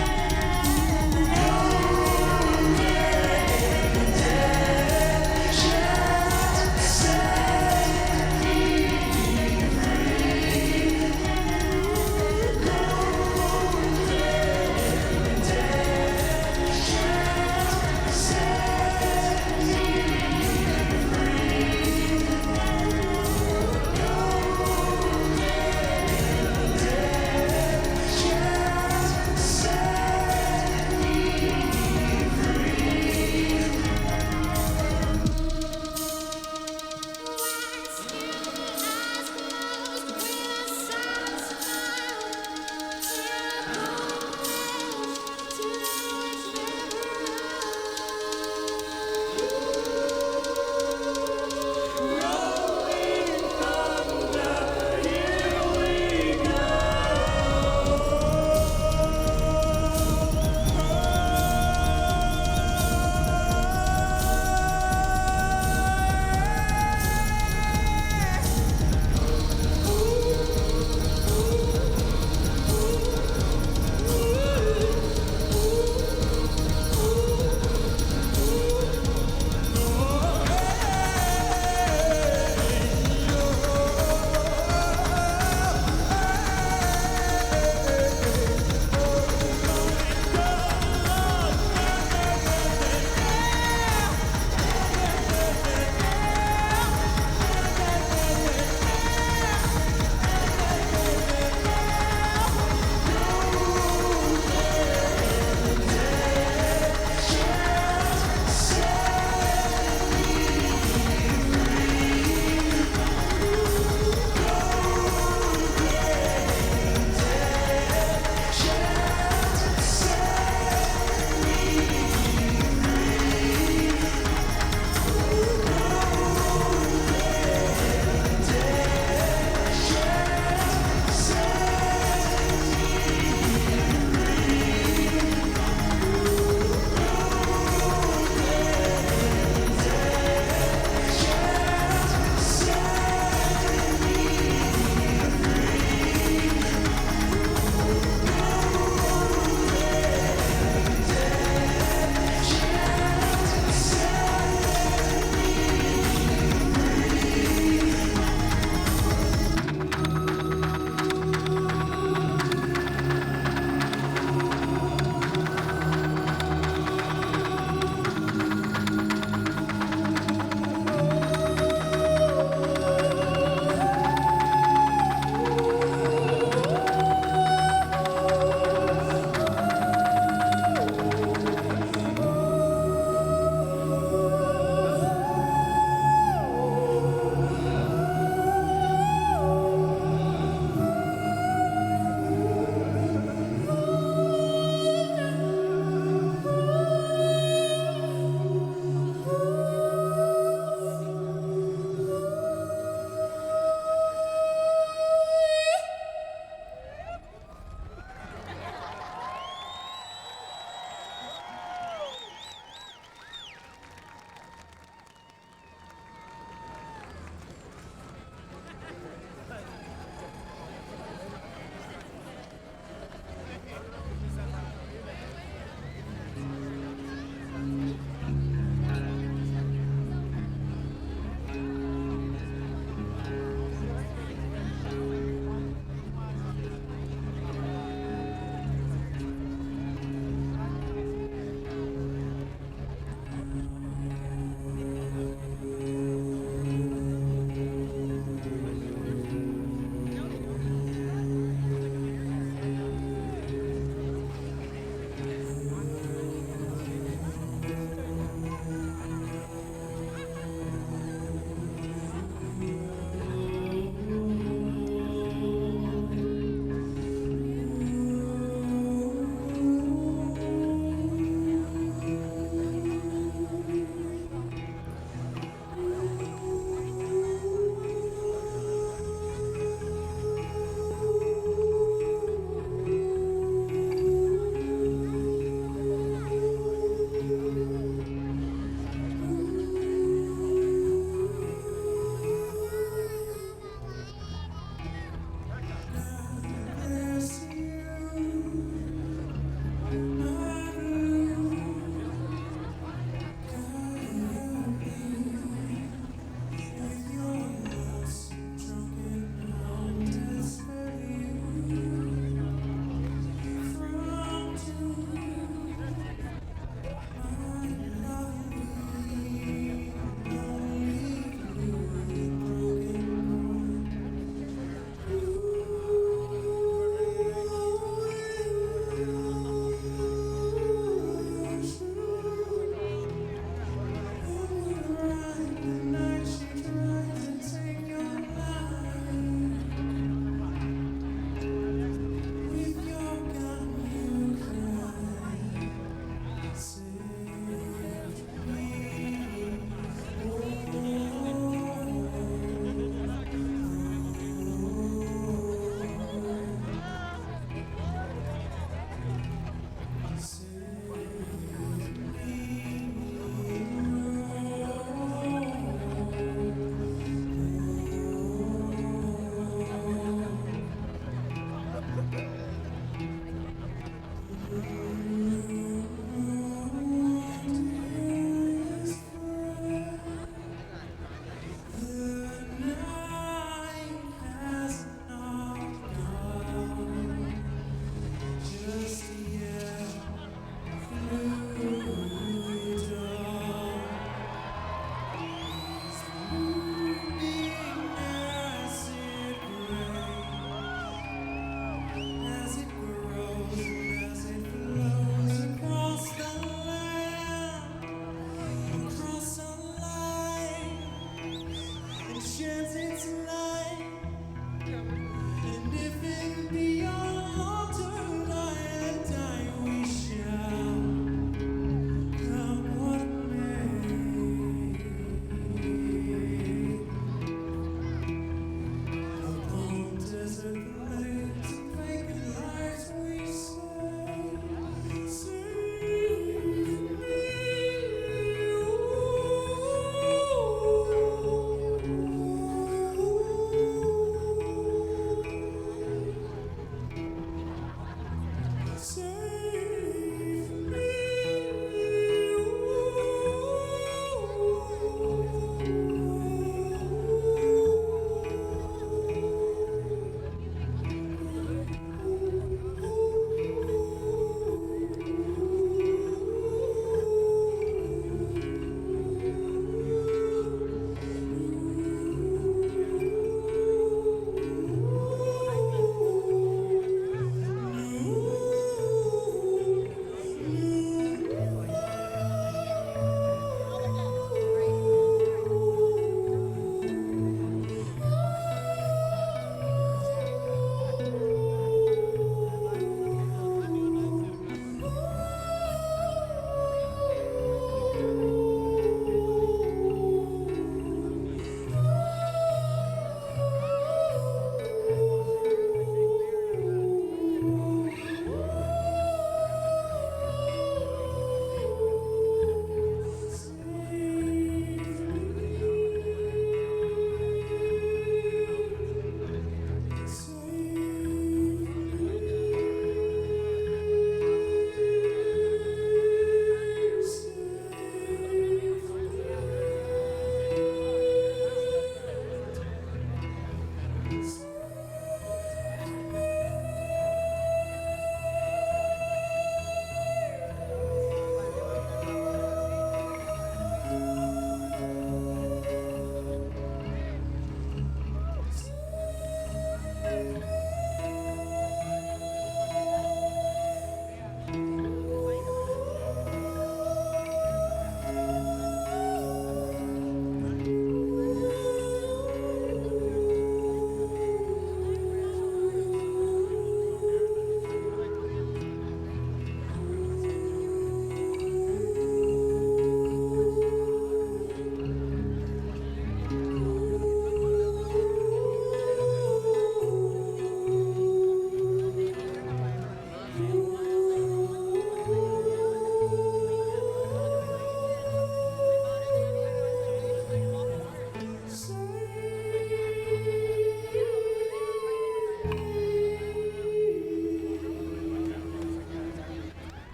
Ooh.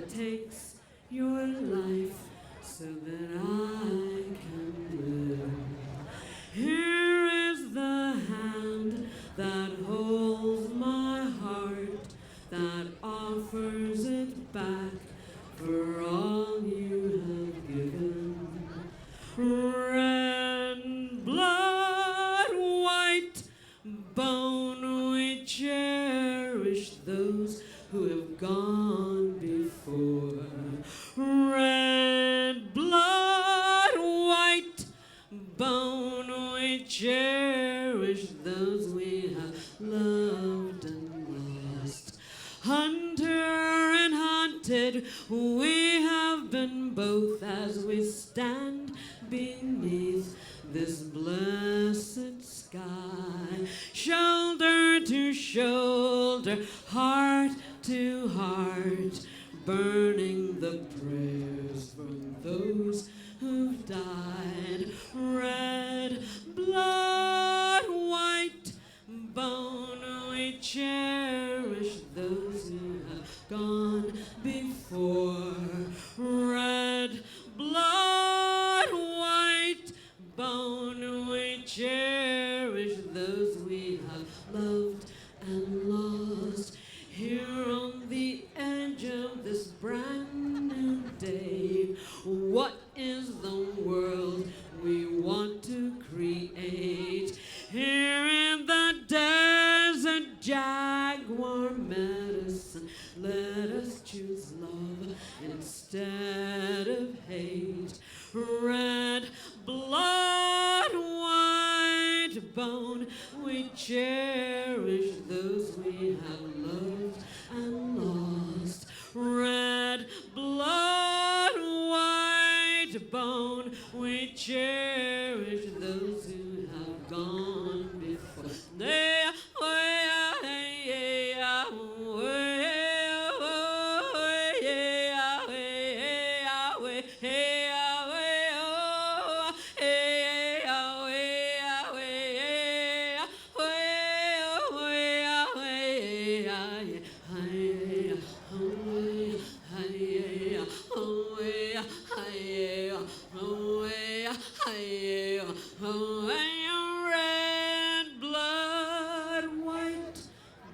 that takes your life so that I can live. Here is the hand that holds my heart, that offers it back for all you have given. Red blood, white bone, we cherish those who have gone before. Red blood, white bone, we cherish those we have loved and lost. Hunter and hunted, we have been both as we stand beneath this blessed sky. Shoulder to shoulder, heart to heart, burning the prayers from those who've died. Red blood, white bone, we cherish those who have gone before. Red blood, white bone, we cherish those we have loved and lost. Here on the edge of this brand new day, what is the world we want to create? Here in the desert, jaguar medicine, let us choose love instead of hate. Red blood, white bone, we cherish those we have loved and lost. Red blood, white bone, we cherish those who have gone before. Red blood, white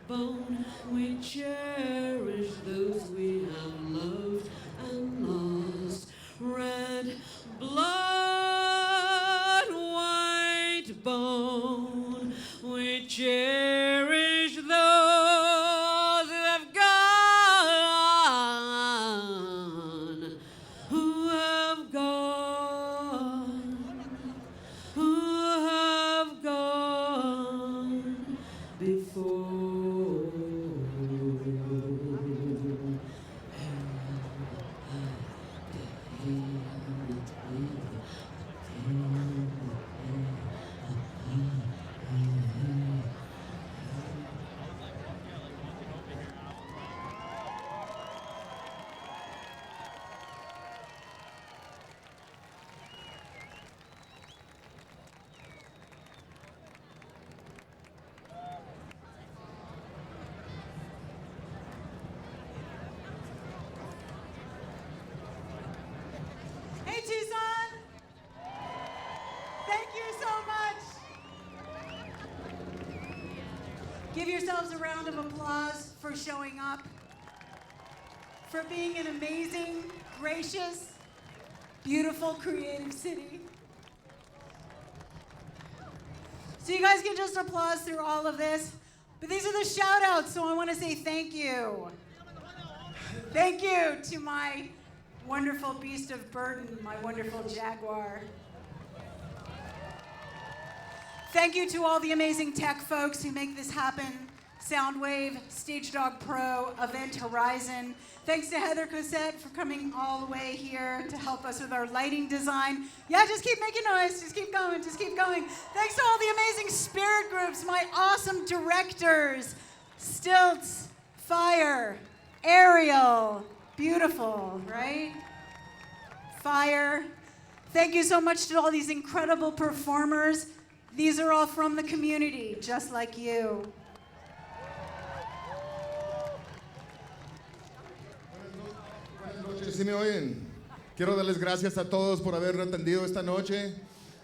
bone, we cherish those we have loved and lost. Red blood, white bone, we cherish those who have gone, who have gone, who have gone before. Hey, Tucson! Thank you so much. Give yourselves a round of applause for showing up, for being an amazing, gracious, beautiful, creative city. So you guys can just applaud through all of this, but these are the shout outs, so I want to say thank you. Thank you to my wonderful beast of burden, my wonderful jaguar. Thank you to all the amazing tech folks who make this happen. Soundwave, Stage Dog Pro, Event Horizon. Thanks to Heather Cosette for coming all the way here to help us with our lighting design. Yeah, just keep making noise, just keep going, just keep going. Thanks to all the amazing spirit groups, my awesome directors, Stilts, Fire, Ariel, beautiful, right? Fire. Thank you so much to all these incredible performers. These are all from the community, just like you. ¿sí me oyen? Quiero darles gracias a todos por haber atendido esta noche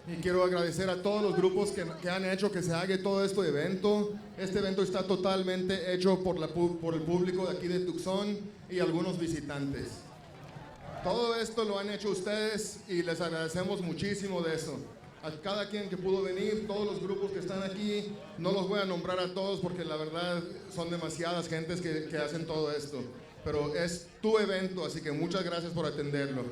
y quiero agradecer a todos los grupos que han hecho que se haga todo este evento. Este evento está totalmente hecho por el público de aquí de Tucson y algunos visitantes. Todo esto lo han hecho ustedes y les agradecemos muchísimo de eso. A cada quien que pudo venir, todos los grupos que están aquí, no los voy a nombrar a todos porque la verdad son demasiadas gentes que hacen todo esto. Pero es tu evento, así que muchas gracias por atenderlo.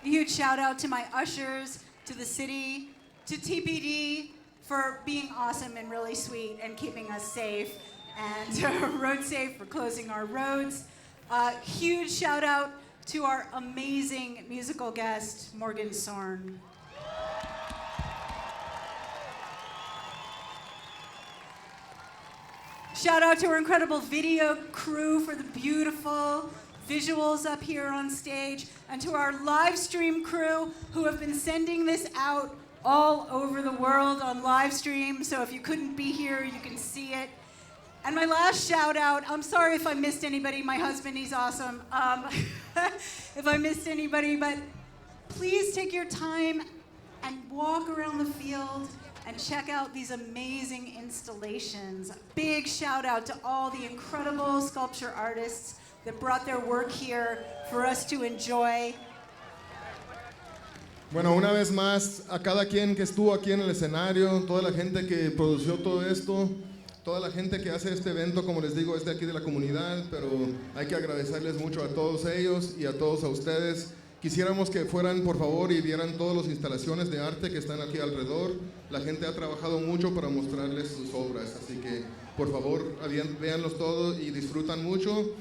A huge shout out to my ushers, to the city, to TPD for being awesome and really sweet and keeping us safe, and Road Safe for closing our roads. Huge shout out to our amazing musical guest, Morgan SORNE. Shout out to our incredible video crew for the beautiful visuals up here on stage, and to our live stream crew who have been sending this out all over the world on live stream, so if you couldn't be here, you can see it. And my last shout out, I'm sorry if I missed anybody, my husband, he's awesome, if I missed anybody, but please take your time and walk around the field and check out these amazing installations. Big shout out to all the incredible sculpture artists that brought their work here for us to enjoy. Bueno, una vez más, a cada quien que estuvo aquí en el escenario, toda la gente que produció todo esto, toda la gente que hace este evento, como les digo, es de aquí de la comunidad, pero hay que agradecerles mucho a todos ellos y a todos a ustedes. Quisiéramos que fueran, por favor, y vieran todas las instalaciones de arte que están aquí alrededor. La gente ha trabajado mucho para mostrarles sus obras, así que, por favor, véanlos todos y disfrutan mucho.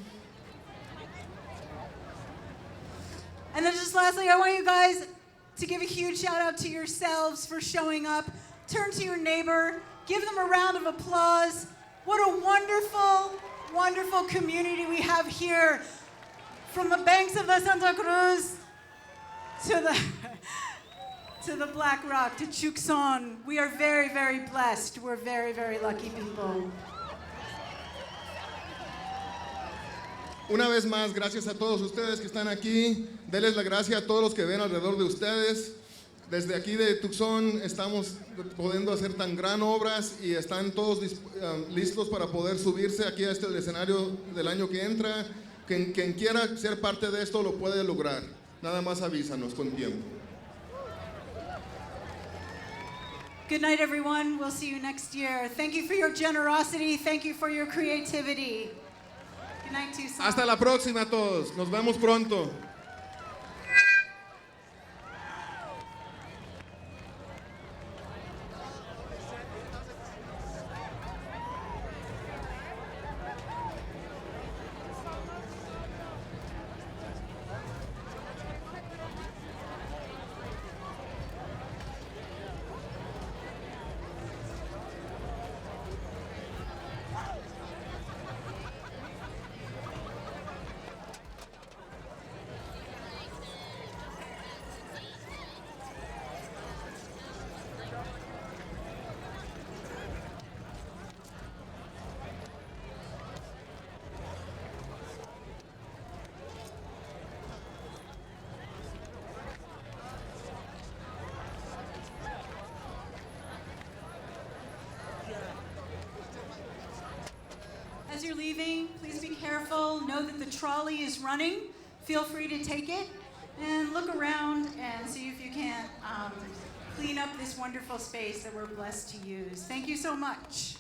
And then just lastly, I want you guys to give a huge shout out to yourselves for showing up. Turn to your neighbor, give them a round of applause. What a wonderful, wonderful community we have here. From the banks of the Santa Cruz to the Black Rock, to Tucson. We are very, very blessed. We're very, very lucky people. Una vez más, gracias a todos ustedes que están aquí. Denles la gracia a todos los que ven alrededor de ustedes. Desde aquí de Tucson estamos pudiendo hacer tan gran obras y están todos listos para poder subirse aquí a este escenario del año que entra. Quien quiera ser parte de esto lo puede lograr. Nada más avísanos con tiempo. Good night, everyone. We'll see you next year. Thank you for your generosity. Thank you for your creativity. Good night, Tucson. Hasta la próxima a todos. Nos vemos pronto. As you're leaving, please be careful. Know that the trolley is running. Feel free to take it and look around and see if you can't clean up this wonderful space that we're blessed to use. Thank you so much.